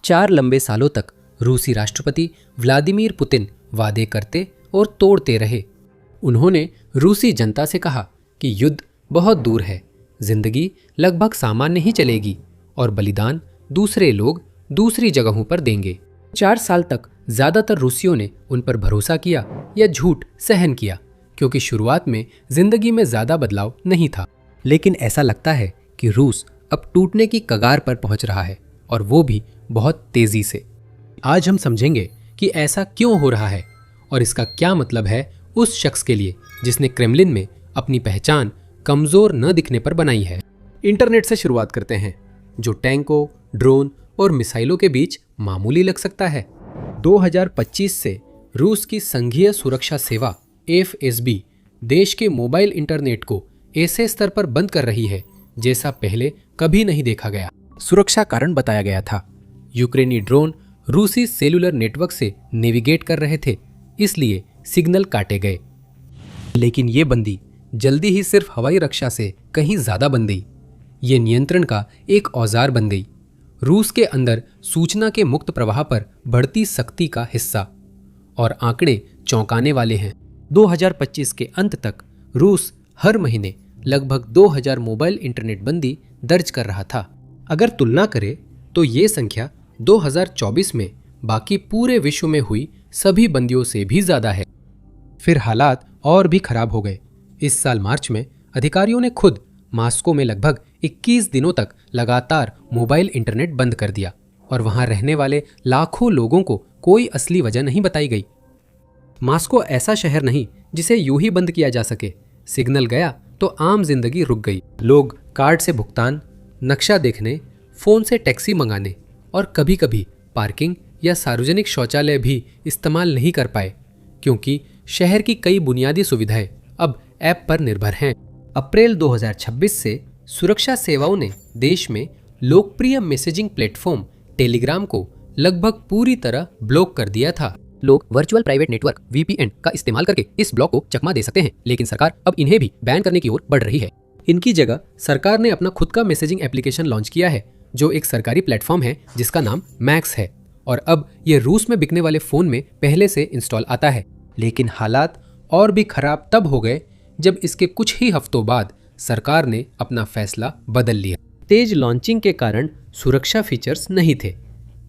4 लंबे सालों तक रूसी राष्ट्रपति व्लादिमीर पुतिन वादे करते और तोड़ते रहे। उन्होंने रूसी जनता से कहा कि युद्ध बहुत दूर है, जिंदगी लगभग सामान्य ही चलेगी और बलिदान दूसरे लोग दूसरी जगहों पर देंगे। 4 साल तक ज्यादातर रूसियों ने उन पर भरोसा किया या झूठ सहन किया, क्योंकि शुरुआत में जिंदगी में ज्यादा बदलाव नहीं था। लेकिन ऐसा लगता है कि रूस अब टूटने की कगार पर पहुंच रहा है, और वो भी बहुत तेजी से। आज हम समझेंगे कि ऐसा क्यों हो रहा है और इसका क्या मतलब है उस शख्स के लिए जिसने क्रेमलिन में अपनी पहचान कमजोर न दिखने पर बनाई है। इंटरनेट से शुरुआत करते हैं, जो टैंकों, ड्रोन और मिसाइलों के बीच मामूली लग सकता है। 2025 से रूस की संघीय सुरक्षा सेवा FSB देश के मोबाइल इंटरनेट को ऐसे स्तर पर बंद कर रही है जैसा पहले कभी नहीं देखा गया। सुरक्षा कारण बताया गया था। यूक्रेनी ड्रोन रूसी सेलुलर नेटवर्क से नेविगेट कर रहे थे, इसलिए सिग्नल काटे गए। लेकिन ये बंदी जल्दी ही सिर्फ हवाई रक्षा से कहीं ज्यादा बन गई। ये नियंत्रण का एक औजार बन गई, रूस के अंदर सूचना के मुक्त प्रवाह पर बढ़ती सख्ती का हिस्सा। और आंकड़े चौंकाने वाले हैं। 2025 के अंत तक रूस हर महीने लगभग 2000 मोबाइल इंटरनेट बंदी दर्ज कर रहा था। अगर तुलना करें तो ये संख्या 2024 में बाकी पूरे विश्व में हुई सभी बंदियों से भी ज्यादा है। फिर हालात और भी खराब हो गए। इस साल मार्च में अधिकारियों ने खुद मॉस्को में लगभग 21 दिनों तक लगातार मोबाइल इंटरनेट बंद कर दिया, और वहां रहने वाले लाखों लोगों को कोई असली वजह नहीं बताई गई। मॉस्को ऐसा शहर नहीं जिसे यूं ही बंद किया जा सके। सिग्नल गया तो आम जिंदगी रुक गई। लोग कार्ड से भुगतान, नक्शा देखने, फोन से टैक्सी मंगाने और कभी कभी पार्किंग या सार्वजनिक शौचालय भी इस्तेमाल नहीं कर पाए, क्योंकि शहर की कई बुनियादी सुविधाएं अब ऐप पर निर्भर हैं। अप्रैल 2026 से सुरक्षा सेवाओं ने देश में लोकप्रिय मैसेजिंग प्लेटफॉर्म टेलीग्राम को लगभग पूरी तरह ब्लॉक कर दिया था। लोग वर्चुअल प्राइवेट नेटवर्क VPN का इस्तेमाल करके इस ब्लॉक को चकमा दे सकते हैं, लेकिन सरकार अब इन्हें भी बैन करने की ओर बढ़ रही है। इनकी जगह सरकार ने अपना खुद का मैसेजिंग एप्लीकेशन लॉन्च किया है, जो एक सरकारी प्लेटफॉर्म है जिसका नाम मैक्स है, और अब ये रूस में बिकने वाले फोन में पहले से इंस्टॉल आता है। लेकिन हालात और भी खराब तब हो गए जब इसके कुछ ही हफ्तों बाद सरकार ने अपना फैसला बदल लिया। तेज लॉन्चिंग के कारण सुरक्षा फीचर्स नहीं थे,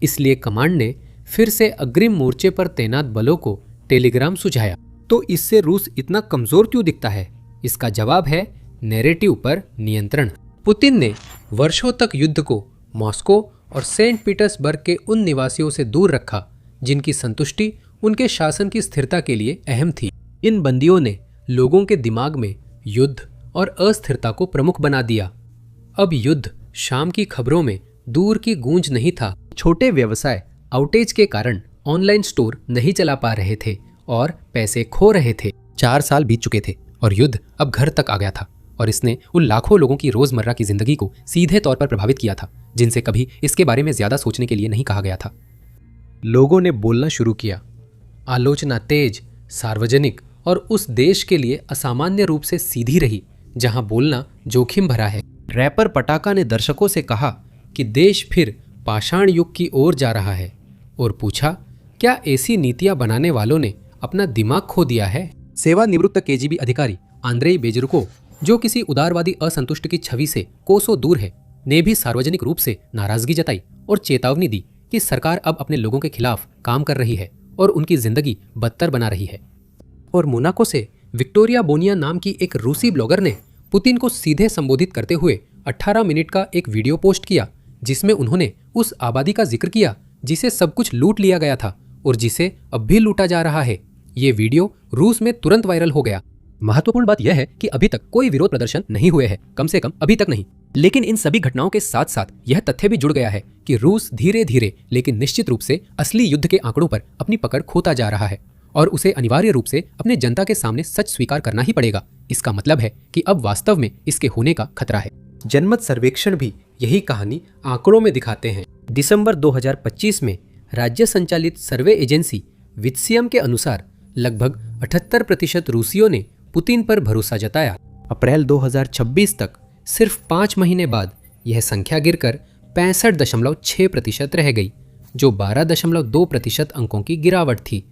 इसलिए कमांड ने फिर से अग्रिम मोर्चे पर तैनात बलों को टेलीग्राम सुझाया। तो इससे रूस इतना कमजोर क्यों दिखता है? इसका जवाब है नैरेटिव पर नियंत्रण। पुतिन ने वर्षों तक युद्ध को मॉस्को और सेंट पीटर्सबर्ग के उन निवासियों से दूर रखा जिनकी संतुष्टि उनके शासन की स्थिरता के लिए अहम थी। इन बंदियों ने लोगों के दिमाग में युद्ध और अस्थिरता को प्रमुख बना दिया। अब युद्ध शाम की खबरों में दूर की गूंज नहीं था। छोटे व्यवसाय आउटेज के कारण ऑनलाइन स्टोर नहीं चला पा रहे थे और पैसे खो रहे थे। 4 साल बीत चुके थे और युद्ध अब घर तक आ गया था, और इसने उन लाखों लोगों की रोजमर्रा की जिंदगी को सीधे तौर पर प्रभावित किया था, जिनसे कभी इसके बारे में ज्यादा सोचने के लिए नहीं कहा गया था। लोगों ने बोलना शुरू किया। आलोचना तेज, सार्वजनिक और उस देश के लिए असामान्य रूप से सीधी रही जहां बोलना जोखिम भरा है। रैपर पटाका ने दर्शकों से कहा कि देश फिर पाषाण युग की ओर जा रहा है, और पूछा, क्या ऐसी नीतियां बनाने वालों ने अपना दिमाग खो दिया है? सेवानिवृत्त KGB अधिकारी आंद्रेई बेजरुको, जो किसी उदारवादी असंतुष्ट की छवि से कोसों दूर है, ने भी सार्वजनिक रूप से नाराजगी जताई और चेतावनी दी कि सरकार अब अपने लोगों के खिलाफ काम कर रही है और उनकी जिंदगी बदतर बना रही है। और मोनाको से विक्टोरिया बोनिया नाम की एक रूसी ब्लॉगर ने पुतिन को सीधे संबोधित करते हुए 18 मिनट का एक वीडियो पोस्ट किया, जिसमें उन्होंने उस आबादी का जिक्र किया जिसे सब कुछ लूट लिया गया था और जिसे अब भी लूटा जा रहा है। ये वीडियो रूस में तुरंत वायरल हो गया। महत्वपूर्ण बात यह है कि अभी तक कोई विरोध प्रदर्शन नहीं हुए हैं, कम से कम अभी तक नहीं। लेकिन इन सभी घटनाओं के साथ साथ यह तथ्य भी जुड़ गया है कि रूस धीरे धीरे लेकिन निश्चित रूप से असली युद्ध के आंकड़ों पर अपनी पकड़ खोता जा रहा है, और उसे अनिवार्य रूप से अपने जनता के सामने सच स्वीकार करना ही पड़ेगा। इसका मतलब है कि अब वास्तव में इसके होने का खतरा है। जनमत सर्वेक्षण भी यही कहानी आंकड़ों में दिखाते हैं। दिसंबर 2025 में राज्य संचालित सर्वे एजेंसी वित्सियम के अनुसार लगभग 78% रूसियों ने पुतिन पर भरोसा जताया। अप्रैल 2026 तक सिर्फ 5 महीने बाद यह संख्या गिरकर 65.6% रह गई। जो 12.2% अंकों की गिरावट थी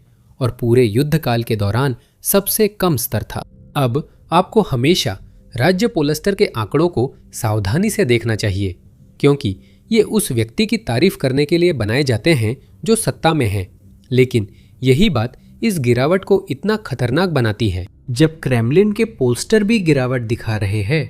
और पूरे युद्ध काल के दौरान सबसे कम स्तर था। अब आपको हमेशा राज्य पोलस्टर के आंकड़ों को सावधानी से देखना चाहिए, क्योंकि ये उस व्यक्ति की तारीफ करने के लिए बनाए जाते हैं जो सत्ता में है, लेकिन यही बात इस गिरावट को इतना खतरनाक बनाती है। जब क्रेमलिन के पोस्टर भी गिरावट दिखा रहे हैं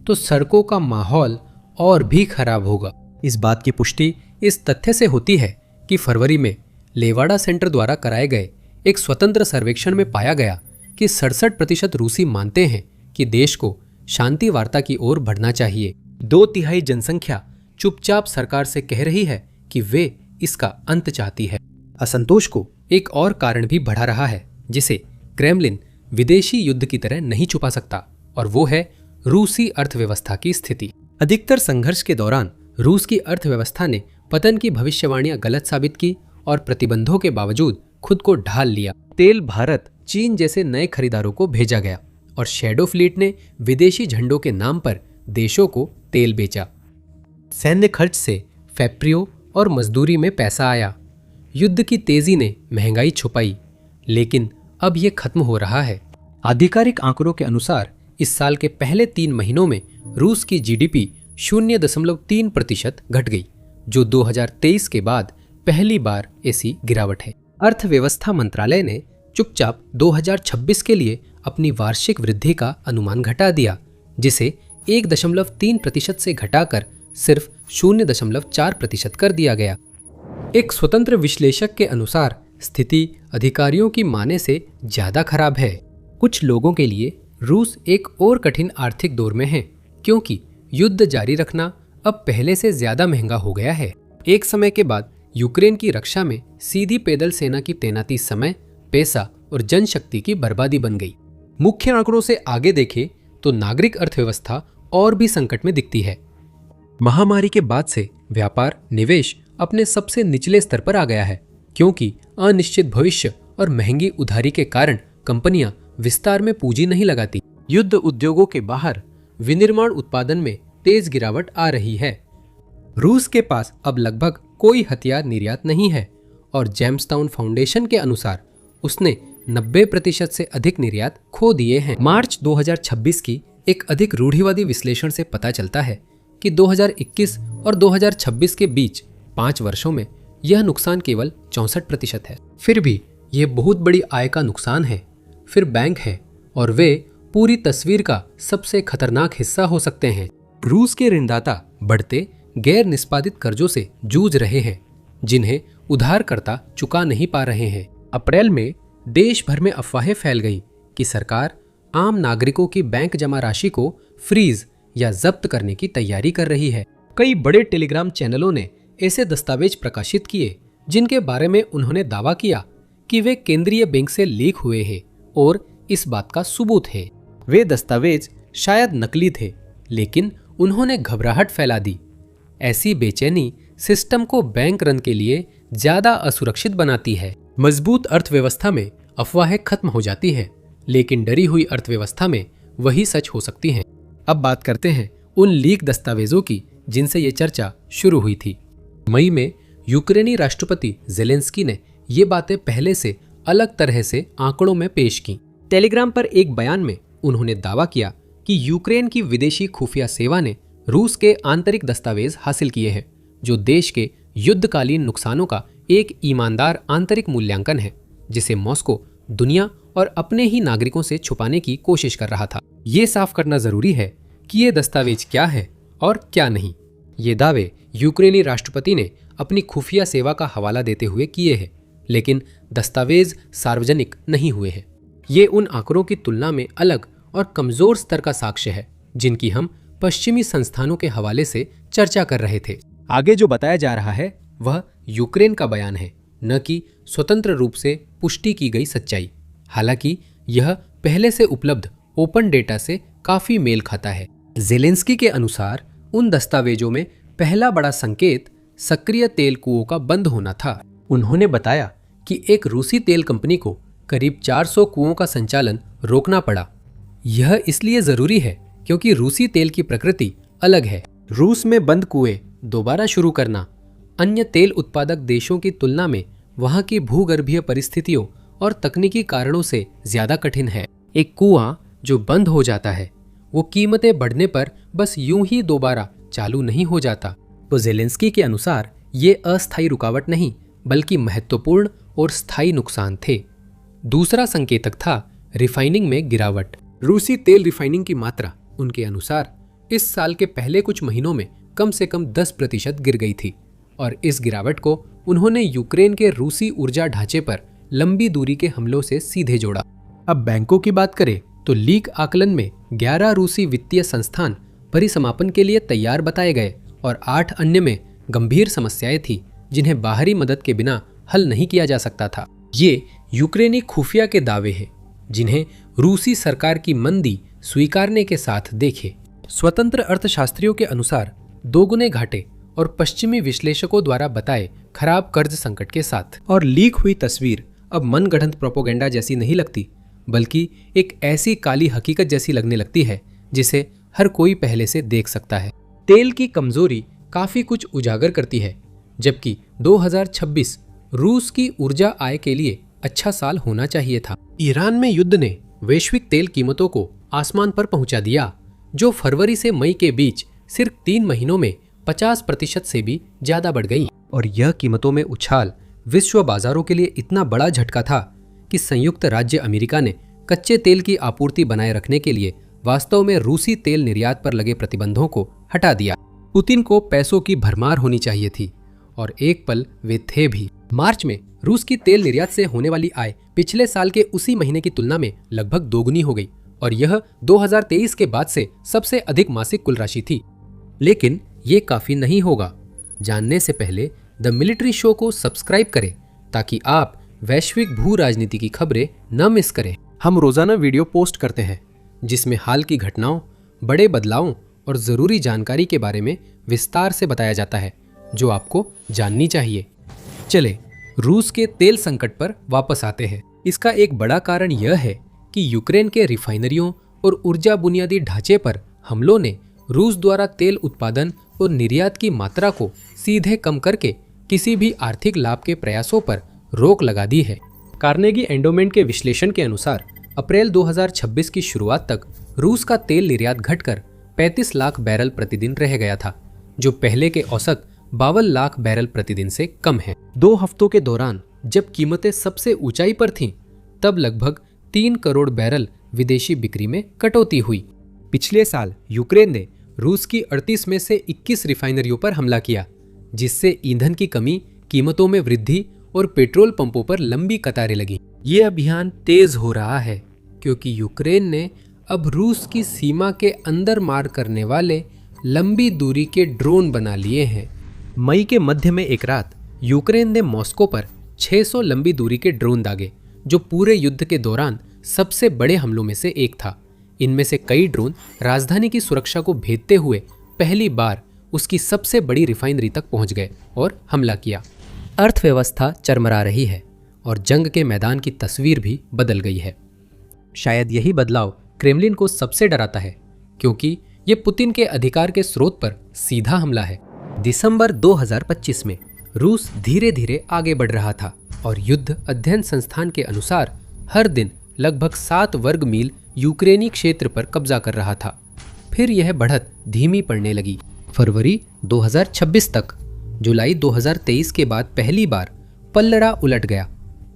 तो सड़कों का माहौल और भी खराब होगा। इस बात की पुष्टि इस तथ्य से होती है कि फरवरी में लेवाडा सेंटर द्वारा कराए गए एक स्वतंत्र सर्वेक्षण में पाया गया कि 67% रूसी मानते हैं कि देश को शांति वार्ता की ओर बढ़ना चाहिए। 2/3 जनसंख्या चुपचाप सरकार से कह रही है कि वे इसका अंत चाहती है। असंतोष को एक और कारण भी बढ़ा रहा है जिसे क्रेमलिन विदेशी युद्ध की तरह नहीं छुपा सकता, और वो है रूसी अर्थव्यवस्था की स्थिति। अधिकतर संघर्ष के दौरान रूस की अर्थव्यवस्था ने पतन की भविष्यवाणियां गलत साबित की और प्रतिबंधों के बावजूद खुद को ढाल लिया। तेल भारत, चीन जैसे नए खरीदारों को भेजा गया और शैडो फ्लीट ने विदेशी झंडों के नाम पर देशों को तेल बेचा। सैन्य खर्च से फैक्ट्रियों और मजदूरी में पैसा आया। युद्ध की तेजी ने महंगाई छुपाई, लेकिन अब यह खत्म हो रहा है। आधिकारिक आंकड़ों के अनुसार इस साल के पहले 3 महीनों में रूस की जीडीपी 0.3% घट गई, जो 2023 के बाद पहली बार ऐसी गिरावट है। अर्थव्यवस्था मंत्रालय ने चुपचाप 2026 के लिए अपनी वार्षिक वृद्धि का अनुमान घटा दिया, जिसे 1.3% से घटाकर सिर्फ 0.4% कर दिया गया। एक स्वतंत्र विश्लेषक के अनुसार स्थिति अधिकारियों की माने से ज्यादा खराब है। कुछ लोगों के लिए रूस एक और कठिन आर्थिक दौर में है, क्योंकि युद्ध जारी रखना अब पहले से ज्यादा महंगा हो गया है। एक समय के बाद यूक्रेन की रक्षा में सीधी पैदल सेना की तैनाती समय, पैसा और जनशक्ति की बर्बादी बन गई। मुख्य आंकड़ों से आगे देखें तो नागरिक अर्थव्यवस्था और भी संकट में दिखती है। महामारी के बाद से व्यापार निवेश अपने सबसे निचले स्तर पर आ गया है, क्योंकि अनिश्चित भविष्य और महंगी उधारी के कारण कंपनियां विस्तार में पूंजी नहीं लगाती। युद्ध उद्योगों के बाहर विनिर्माण उत्पादन में तेज गिरावट आ रही है। रूस के पास अब लगभग कोई हथियार निर्यात नहीं है और जेम्सटाउन फाउंडेशन के अनुसार उसने 90% से अधिक निर्यात खो दिए हैं। मार्च 2026 की एक अधिक रूढ़िवादी विश्लेषण से पता चलता है कि 2021 और 2026 के बीच 5 वर्षों में यह नुकसान केवल 64% है। फिर भी यह बहुत बड़ी आय का नुकसान है। फिर बैंक है और वे पूरी तस्वीर का सबसे खतरनाक हिस्सा हो सकते हैं। रूस के ऋणदाता बढ़ते गैर निष्पादित कर्जों से जूझ रहे हैं, जिन्हें उधारकर्ता चुका नहीं पा रहे हैं। अप्रैल में देश भर में अफवाहें फैल गई कि सरकार आम नागरिकों की बैंक जमा राशि को फ्रीज या जब्त करने की तैयारी कर रही है। कई बड़े टेलीग्राम चैनलों ने ऐसे दस्तावेज प्रकाशित किए जिनके बारे में उन्होंने दावा किया कि वे केंद्रीय बैंक से लीक हुए हैं और इस बात का सबूत है। वे दस्तावेज शायद नकली थे, लेकिन उन्होंने घबराहट फैला दी। ऐसी बेचैनी सिस्टम को बैंक रन के लिए ज्यादा असुरक्षित बनाती है। मजबूत अर्थव्यवस्था में अफवाहें खत्म हो जाती है, लेकिन डरी हुई अर्थव्यवस्था में वही सच हो सकती हैं। अब बात करते हैं उन लीक दस्तावेजों की जिनसे ये चर्चा शुरू हुई थी। मई में यूक्रेनी राष्ट्रपति जेलेंस्की ने ये बातें पहले से अलग तरह से आंकड़ों में पेश की। टेलीग्राम पर एक बयान में उन्होंने दावा किया कि यूक्रेन की विदेशी खुफिया सेवा ने रूस के आंतरिक दस्तावेज हासिल किए हैं, जो देश के युद्धकालीन नुकसानों का एक ईमानदार आंतरिक मूल्यांकन है, जिसे मॉस्को दुनिया और अपने ही नागरिकों से छुपाने की कोशिश कर रहा था। ये साफ करना जरूरी है कि ये दस्तावेज क्या है और क्या नहीं। ये दावे यूक्रेनी राष्ट्रपति ने अपनी खुफिया सेवा का हवाला देते हुए किए हैं, लेकिन दस्तावेज सार्वजनिक नहीं हुए हैं। ये उन आंकड़ों की तुलना में अलग और कमजोर स्तर का साक्ष्य है, जिनकी हम पश्चिमी संस्थानों के हवाले से चर्चा कर रहे थे। आगे जो बताया जा रहा है वह यूक्रेन का बयान है, न कि स्वतंत्र रूप से पुष्टि की गई सच्चाई। हालांकि यह पहले से उपलब्ध ओपन डेटा से काफी मेल खाता है। जेलेंस्की के अनुसार उन दस्तावेजों में पहला बड़ा संकेत सक्रिय तेल कुओं का बंद होना था। उन्होंने बताया कि एक रूसी तेल कंपनी को करीब 400 कुओं का संचालन रोकना पड़ा। यह इसलिए जरूरी है क्योंकि रूसी तेल की प्रकृति अलग है। रूस में बंद कुएं दोबारा शुरू करना अन्य तेल उत्पादक देशों की तुलना में वहां की भूगर्भीय परिस्थितियों और तकनीकी कारणों से ज्यादा कठिन है। एक कुआं जो बंद हो जाता है वो कीमतें बढ़ने पर बस यूं ही दोबारा चालू नहीं हो जाता। तो जेलेंस्की के अनुसार ये अस्थायी रुकावट नहीं बल्कि महत्वपूर्ण और स्थायी नुकसान थे। दूसरा संकेतक था रिफाइनिंग में गिरावट। रूसी तेल रिफाइनिंग की मात्रा उनके अनुसार इस साल के पहले कुछ महीनों में कम से कम 10% गिर गई थी और इस गिरावट को उन्होंने यूक्रेन के रूसी ऊर्जा ढांचे पर लंबी दूरी के हमलों से सीधे जोड़ा। अब बैंकों की बात करें तो लीक आकलन में 11 रूसी वित्तीय संस्थान परिसमापन के लिए तैयार बताए गए और 8 अन्य में गंभीर समस्याएं थी जिन्हें बाहरी मदद के बिना हल नहीं किया जा सकता था। ये यूक्रेनी खुफिया के दावे हैं जिन्हें रूसी सरकार की मंदी स्वीकारने के साथ देखे। स्वतंत्र अर्थशास्त्रियों के अनुसार दोगुने घाटे और पश्चिमी विश्लेषकों द्वारा बताए खराब कर्ज संकट के साथ और लीक हुई तस्वीर अब मनगढ़ंत प्रोपोगेंडा जैसी नहीं लगती बल्कि एक ऐसी काली हकीकत जैसी लगने लगती है जिसे हर कोई पहले से देख सकता है। तेल की कमजोरी काफी कुछ उजागर करती है, जबकि 2026 रूस की ऊर्जा आय के लिए अच्छा साल होना चाहिए था। ईरान में युद्ध ने वैश्विक तेल कीमतों को आसमान पर पहुंचा दिया, जो फरवरी से मई के बीच सिर्फ 3 महीनों में 50% से भी ज्यादा बढ़ गई। और यह कीमतों में उछाल विश्व बाजारों के लिए इतना बड़ा झटका था कि संयुक्त राज्य अमेरिका ने कच्चे तेल की आपूर्ति बनाए रखने के लिए वास्तव में रूसी तेल निर्यात पर लगे प्रतिबंधों को हटा दिया। पुतिन को पैसों की भरमार होनी चाहिए थी और एक पल वे थे भी। मार्च में रूस की तेल निर्यात से होने वाली आय पिछले साल के उसी महीने की तुलना में लगभग दोगुनी हो गई और यह 2023 के बाद से सबसे अधिक मासिक कुल राशि थी। लेकिन ये काफी नहीं होगा। जानने से पहले द मिलिट्री शो को सब्सक्राइब करें ताकि आप वैश्विक भू राजनीति की खबरें न मिस करें। हम रोजाना वीडियो पोस्ट करते हैं जिसमें हाल की घटनाओं, बड़े बदलावों और जरूरी जानकारी के बारे में विस्तार से बताया जाता है जो आपको जाननी चाहिए। चले रूस के तेल संकट पर वापस आते हैं। इसका एक बड़ा कारण यह है कि यूक्रेन के रिफाइनरियों और ऊर्जा बुनियादी ढांचे पर हमलों ने रूस द्वारा तेल उत्पादन और निर्यात की मात्रा को सीधे कम करके किसी भी आर्थिक लाभ के प्रयासों पर रोक लगा दी है। कार्नेगी एंडोमेंट के विश्लेषण के अनुसार अप्रैल 2026 की शुरुआत तक रूस का तेल निर्यात घटकर 35 लाख बैरल प्रतिदिन रह गया था, जो पहले के औसत 52 लाख बैरल प्रतिदिन से कम है। 2 हफ्तों के दौरान जब कीमतें सबसे ऊंचाई पर थीं, तब लगभग 3 करोड़ बैरल विदेशी बिक्री में कटौती हुई। पिछले साल यूक्रेन ने रूस की 38 में से 21 रिफाइनरियों पर हमला किया, जिससे ईंधन की कमी, कीमतों में वृद्धि और पेट्रोल पंपों पर लंबी कतारें लगी। ये अभियान तेज हो रहा है क्योंकि यूक्रेन ने अब रूस की सीमा के अंदर मार करने वाले लंबी दूरी के ड्रोन बना लिए हैं। मई के मध्य में एक रात यूक्रेन ने मॉस्को पर 600 लंबी दूरी के ड्रोन दागे, जो पूरे युद्ध के दौरान सबसे बड़े हमलों में से एक था। इनमें से कई ड्रोन राजधानी की सुरक्षा को भेदते हुए पहली बार उसकी सबसे बड़ी रिफाइनरी तक पहुंच गए और हमला किया। अर्थव्यवस्था चरमरा रही है और जंग के मैदान की तस्वीर भी बदल गई है। शायद यही बदलाव क्रेमलिन को सबसे डराता है, क्योंकि ये पुतिन के अधिकार के स्रोत पर सीधा हमला है। दिसंबर 2025 में रूस धीरे धीरे आगे बढ़ रहा था और युद्ध अध्ययन संस्थान के अनुसार हर दिन लगभग 7 वर्ग मील यूक्रेनी क्षेत्र पर कब्जा कर रहा था। फिर यह बढ़त धीमी पड़ने लगी। फरवरी 2026 तक जुलाई 2023 के बाद पहली बार पल्लड़ा उलट गया,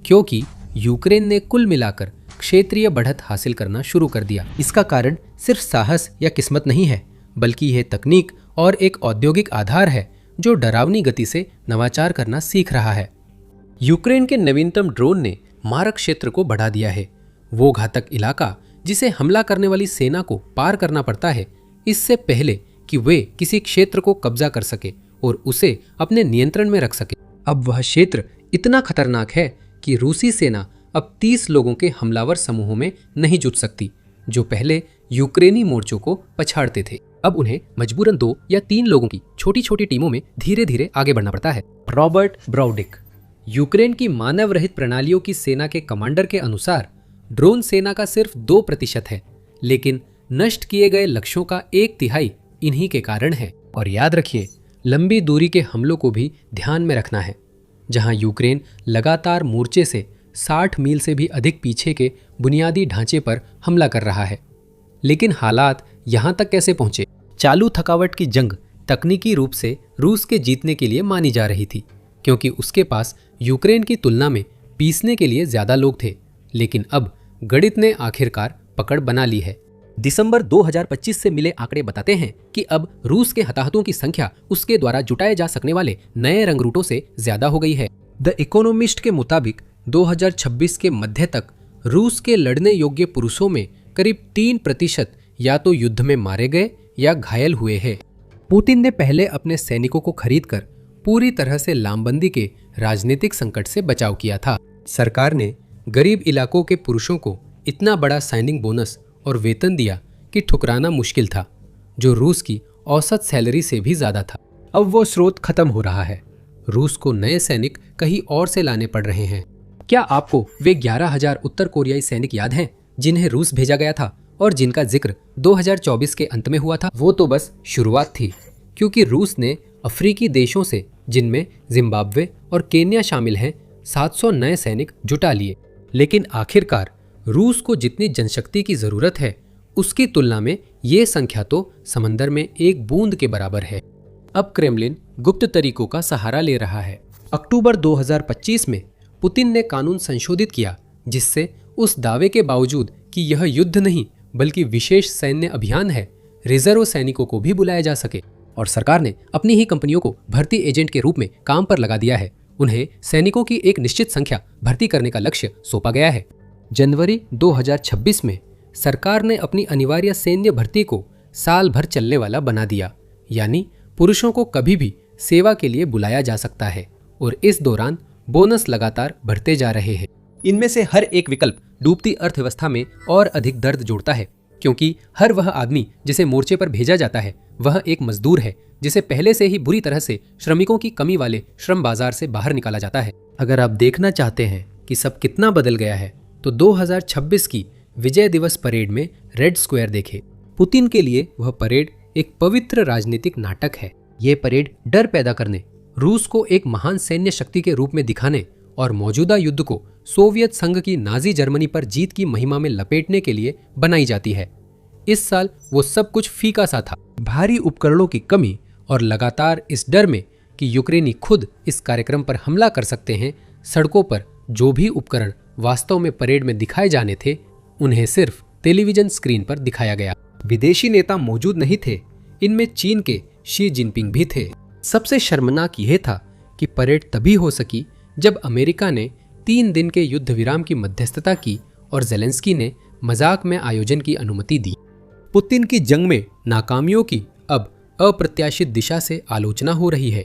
क्योंकि यूक्रेन ने कुल मिलाकर क्षेत्रीय बढ़त हासिल करना शुरू कर दिया। इसका कारण सिर्फ साहस या किस्मत नहीं है, बल्कि यह तकनीक और एक औद्योगिक आधार है जो डरावनी गति से नवाचार करना सीख रहा है। यूक्रेन के नवीनतम ड्रोन ने मारक क्षेत्र को बढ़ा दिया है। वो घातक इलाका जिसे हमला करने वाली सेना को पार करना पड़ता है इससे पहले कि वे किसी क्षेत्र को कब्जा कर सके और उसे अपने नियंत्रण में रख सके। अब वह क्षेत्र इतना खतरनाक है कि रूसी सेना अब 30 लोगों के हमलावर समूहों में नहीं जुट सकती, जो पहले यूक्रेनी मोर्चों को पछाड़ते थे। अब उन्हें मजबूरन 2 या 3 लोगों की छोटी छोटी टीमों में धीरे धीरे आगे बढ़ना पड़ता है। रॉबर्ट ब्राउडिक, यूक्रेन की मानव रहित प्रणालियों की सेना के कमांडर के अनुसार ड्रोन सेना का सिर्फ 2% है, लेकिन नष्ट किए गए लक्ष्यों का 1/3 इन्हीं के कारण है। और याद रखिए, लंबी दूरी के हमलों को भी ध्यान में रखना है, जहां यूक्रेन लगातार मोर्चे से 60 मील से भी अधिक पीछे के बुनियादी ढांचे पर हमला कर रहा है। लेकिन हालात यहां तक कैसे पहुंचे? चालू थकावट की जंग तकनीकी रूप से रूस के जीतने के लिए मानी जा रही थी, क्योंकि उसके पास यूक्रेन की तुलना में पीसने के लिए ज्यादा लोग थे। लेकिन अब गणित ने आखिरकार पकड़ बना ली है। दिसंबर 2025 से मिले आंकड़े बताते हैं कि अब रूस के हताहतों की संख्या उसके द्वारा जुटाए जा सकने वाले नए रंग रूटों से ज्यादा हो गई है। द इकोनॉमिस्ट के मुताबिक 2026 के मध्य तक रूस के लड़ने योग्य पुरुषों में करीब 3% या तो युद्ध में मारे गए या घायल हुए हैं। पुतिन ने पहले अपने सैनिकों को खरीदकर पूरी तरह से लामबंदी के राजनीतिक संकट से बचाव किया था। सरकार ने गरीब इलाकों के पुरुषों को इतना बड़ा साइनिंग बोनस और वेतन दिया कि ठुकराना मुश्किल था, जो रूस की औसत सैलरी से भी ज्यादा था। अब वो स्रोत खत्म हो रहा है। रूस को नए सैनिक कहीं और से लाने पड़ रहे हैं। क्या आपको वे 11,000 उत्तर कोरियाई सैनिक याद हैं जिन्हें रूस भेजा गया था और जिनका जिक्र 2024 के अंत में हुआ था? वो तो बस शुरुआत थी, क्योंकि रूस ने अफ्रीकी देशों से, जिनमें जिम्बाब्वे और केन्या शामिल हैं, 700 नए सैनिक जुटा लिए। लेकिन आखिरकार रूस को जितनी जनशक्ति की जरूरत है, उसकी तुलना में ये संख्या तो समंदर में एक बूंद के बराबर है। अब क्रेमलिन गुप्त तरीकों का सहारा ले रहा है। अक्टूबर 2025 में पुतिन ने कानून संशोधित किया, जिससे उस दावे के बावजूद कि यह युद्ध नहीं बल्कि विशेष सैन्य अभियान है, रिजर्व सैनिकों को भी बुलाया जा सके। और सरकार ने अपनी ही कंपनियों को भर्ती एजेंट के रूप में काम पर लगा दिया है। उन्हें सैनिकों की एक निश्चित संख्या भर्ती करने का लक्ष्य सौंपा गया है। जनवरी 2026 में सरकार ने अपनी अनिवार्य सैन्य भर्ती को साल भर चलने वाला बना दिया, यानी पुरुषों को कभी भी सेवा के लिए बुलाया जा सकता है और इस दौरान बोनस लगातार बढ़ते जा रहे हैं। इनमें से हर एक विकल्प डूबती अर्थव्यवस्था में और अधिक दर्द जोड़ता है, क्योंकि हर वह आदमी जिसे मोर्चे पर भेजा जाता है वह एक मजदूर है, जिसे पहले से ही बुरी तरह से श्रमिकों की कमी वाले श्रम बाजार से बाहर निकाला जाता है। अगर आप देखना चाहते हैं कि सब कितना बदल गया है, तो 2026 की विजय दिवस परेड में रेड स्क्वायर देखें। पुतिन के लिए वह परेड एक पवित्र राजनीतिक नाटक है। ये परेड डर पैदा करने, रूस को एक महान सैन्य शक्ति के रूप में दिखाने और मौजूदा युद्ध को सोवियत संघ की नाजी जर्मनी पर जीत की महिमा में लपेटने के लिए बनाई जाती है। इस साल वो सब कुछ फीका सा था। भारी उपकरणों की कमी और लगातार इस डर में कि यूक्रेनी खुद इस कार्यक्रम पर हमला कर सकते हैं, सड़कों पर जो भी उपकरण वास्तव में परेड में दिखाए जाने थे, उन्हें सिर्फ टेलीविजन स्क्रीन पर दिखाया गया। विदेशी नेता मौजूद नहीं थे। इनमें चीन के शी जिनपिंग भी थे। सबसे शर्मनाक यह था कि परेड तभी हो सकी जब अमेरिका ने 3 दिन के युद्ध विराम की मध्यस्थता की और ज़ेलेंस्की ने मजाक में आयोजन की अनुमति दी। पुतिन की जंग में नाकामियों की अब अप्रत्याशित दिशा से आलोचना हो रही है।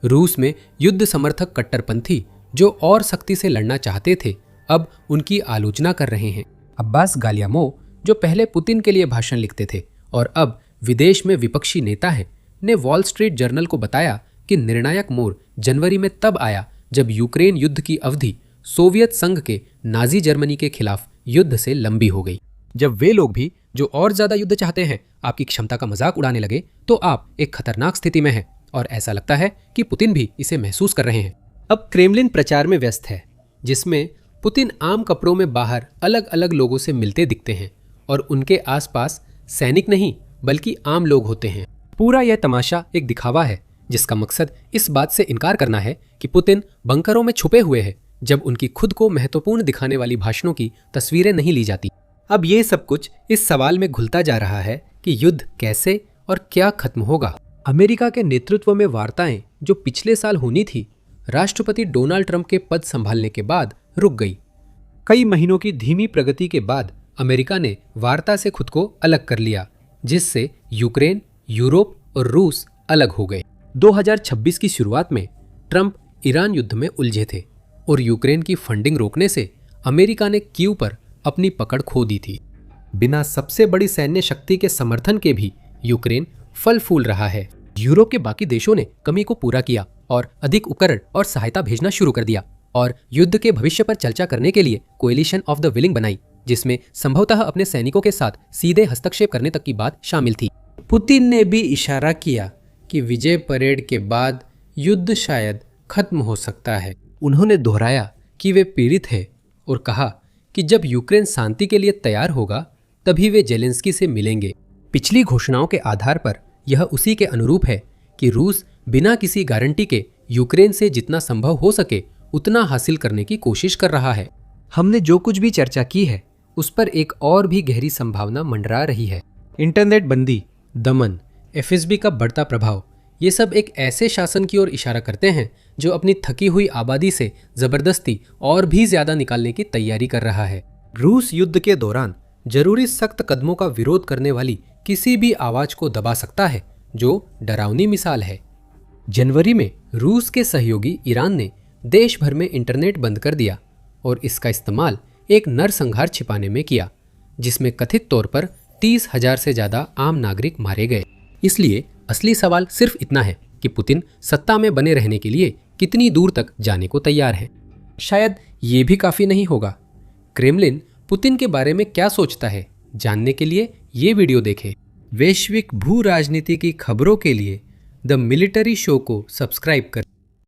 रूस में युद्ध समर्थक कट्टरपंथी जो और सख्ती से लड़ना चाहते थे, अब उनकी आलोचना कर रहे हैं। अब्बास गालियामोव, जो पहले पुतिन के लिए भाषण लिखते थे और अब विदेश में विपक्षी नेता हैं, ने वॉल स्ट्रीट जर्नल को बताया कि निर्णायक मोड़ जनवरी में तब आया जब यूक्रेन युद्ध की अवधि सोवियत संघ के नाजी जर्मनी के खिलाफ युद्ध से लंबी हो गई। जब वे लोग भी जो और ज्यादा युद्ध चाहते हैं आपकी क्षमता का मजाक उड़ाने लगे, तो आप एक खतरनाक स्थिति में हैं और ऐसा लगता है कि पुतिन भी इसे महसूस कर रहे हैं। अब क्रेमलिन प्रचार में व्यस्त है, जिसमें पुतिन आम कपड़ों में बाहर अलग अलग लोगों से मिलते दिखते हैं और उनके आसपास सैनिक नहीं बल्कि आम लोग होते हैं। पूरा यह तमाशा एक दिखावा है, जिसका मकसद इस बात से इनकार करना है कि पुतिन बंकरों में छुपे हुए हैं, जब उनकी खुद को महत्वपूर्ण दिखाने वाली भाषणों की तस्वीरें नहीं ली जाती। अब ये सब कुछ इस सवाल में घुलता जा रहा है कि युद्ध कैसे और क्या खत्म होगा। अमेरिका के नेतृत्व में वार्ताएं जो पिछले साल होनी थी, राष्ट्रपति डोनाल्ड ट्रंप के पद संभालने के बाद रुक गई। कई महीनों की धीमी प्रगति के बाद अमेरिका ने वार्ता से खुद को अलग कर लिया, जिससे यूक्रेन, यूरोप और रूस अलग हो गए। 2026 की शुरुआत में ट्रंप ईरान युद्ध में उलझे थे और यूक्रेन की फंडिंग रोकने से अमेरिका ने कीव पर अपनी पकड़ खो दी थी। बिना सबसे बड़ी सैन्य शक्ति के समर्थन के भी यूक्रेन फल फूल रहा है। यूरोप के बाकी देशों ने कमी को पूरा किया और अधिक उपकरण और सहायता भेजना शुरू कर दिया और युद्ध के भविष्य पर चर्चा करने के लिए कोएलिशन ऑफ द विलिंग बनाई, जिसमें संभवतः अपने सैनिकों के साथ सीधे हस्तक्षेप करने तक की बात शामिल थी। पुतिन ने भी इशारा किया कि विजय परेड के बाद युद्ध शायद खत्म हो सकता है। उन्होंने दोहराया कि वे पीड़ित हैं और कहा कि जब यूक्रेन शांति के लिए तैयार होगा तभी वे जेलेंस्की से मिलेंगे। पिछली घोषणाओं के आधार पर यह उसी के अनुरूप है कि रूस बिना किसी गारंटी के यूक्रेन से जितना संभव हो सके उतना हासिल करने की कोशिश कर रहा है। हमने जो कुछ भी चर्चा की है उस पर एक और भी गहरी संभावना मंडरा रही है। इंटरनेट बंदी, दमन, एफएसबी का बढ़ता प्रभाव, ये सब एक ऐसे शासन की ओर इशारा करते हैं जो अपनी थकी हुई आबादी से जबरदस्ती और भी ज्यादा निकालने की तैयारी कर रहा है। रूस युद्ध के दौरान जरूरी सख्त कदमों का विरोध करने वाली किसी भी आवाज को दबा सकता है, जो डरावनी मिसाल है। जनवरी में रूस के सहयोगी ईरान ने देश भर में इंटरनेट बंद कर दिया और इसका इस्तेमाल एक नरसंहार छिपाने में किया, जिसमें कथित तौर पर 30,000 से ज्यादा आम नागरिक मारे गए। इसलिए असली सवाल सिर्फ इतना है कि पुतिन सत्ता में बने रहने के लिए कितनी दूर तक जाने को तैयार है। शायद ये भी काफी नहीं होगा। क्रेमलिन पुतिन के बारे में क्या सोचता है जानने के लिए ये वीडियो देखें। वैश्विक भू राजनीति की खबरों के लिए द मिलिट्री शो को सब्सक्राइब करें।